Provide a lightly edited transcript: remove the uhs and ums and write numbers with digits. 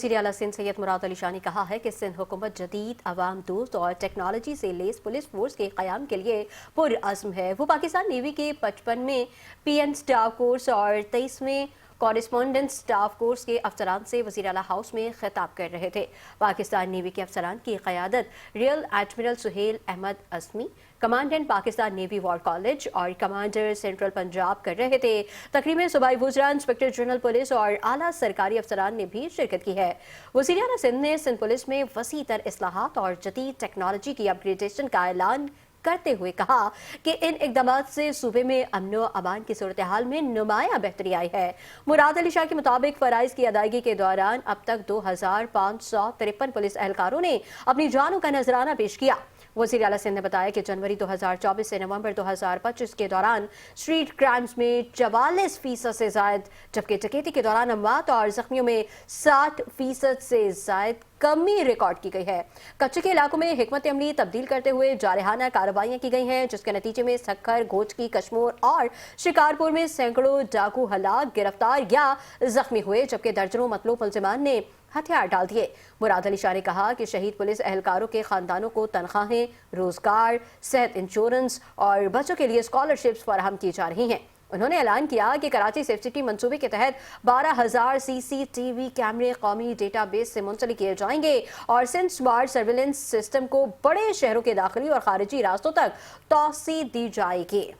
वज़ीर आला सिंध सैयद मुराद अली शाह ने कहा है कि सिंध हुकूमत जदीद, अवाम दोस्त और टेक्नोलॉजी से लेस पुलिस फोर्स के क़याम के लिए पुरअज़्म है। वो पाकिस्तान नेवी के 55वें PN स्टाफ कोर्स और 23वें कॉरेस्पॉन्डेंट स्टाफ कोर्स के अफसरान से वज़ीर आला हाउस में खिताब कर रहे थे। पाकिस्तान नेवी के अफसरान की क़यादत rear admiral Sohail Ahmed Azmi, commandant Pakistan navy war college और कमांडर सेंट्रल पंजाब कर रहे थे। तकरीब में सूबाई वुज़रा, इंस्पेक्टर जनरल पुलिस और आला सरकारी अफसरान ने भी शिरकत की है। वज़ीर आला सिंध ने सिंध पुलिस में वसी तर इस्लाहात और जदीद टेक्नोलॉजी की अपग्रेडेशन का ऐलान करते हुए कहा कि इन इक़दामात से सूबे में अमन व अमान की सूरत हाल में नुमाया बेहतरी आई है। मुराद अली शाह के मुताबिक फ़राइज़ की अदायगी के दौरान अब तक 2553 पुलिस एहलकारों ने अपनी जानों का नजराना पेश किया। वज़ीर आला सिंध ने बताया कि जनवरी 2024 से नवंबर 2025 के दौरान स्ट्रीट क्राइम्स में 44% से ज़ायद, जबकि डकैती के दौरान अमवात और जख्मियों में 60% से ज़ायद कमी रिकॉर्ड की गई है। कच्चे के इलाकों में हिकमत अमली तब्दील करते हुए जारहाना कार्रवाइयाँ की गई हैं, जिसके नतीजे में सक्खर, गोचकी, कश्मोर और शिकारपुर में सैकड़ों डाकू हलाक, गिरफ्तार या जख्मी हुए, जबकि दर्जनों मतलूब मुल्जिमान ने हथियार डाल दिए। मुराद अली शाह ने कहा कि शहीद पुलिस एहलकारों के खानदानों को तनख्वाहें, रोजगार, सेहत इंश्योरेंस और बच्चों के लिए स्कॉलरशिप्स फराहम की जा रही हैं। उन्होंने ऐलान किया कि कराची सेफ सिटी मंसूबे के तहत 12,000 CCTV कैमरे कौमी डेटाबेस से मुंसलिक किए जाएंगे और सिंध स्मार्ट सर्विलेंस सिस्टम को बड़े शहरों के दाखिली और खारिजी रास्तों तक तौसी दी जाएगी।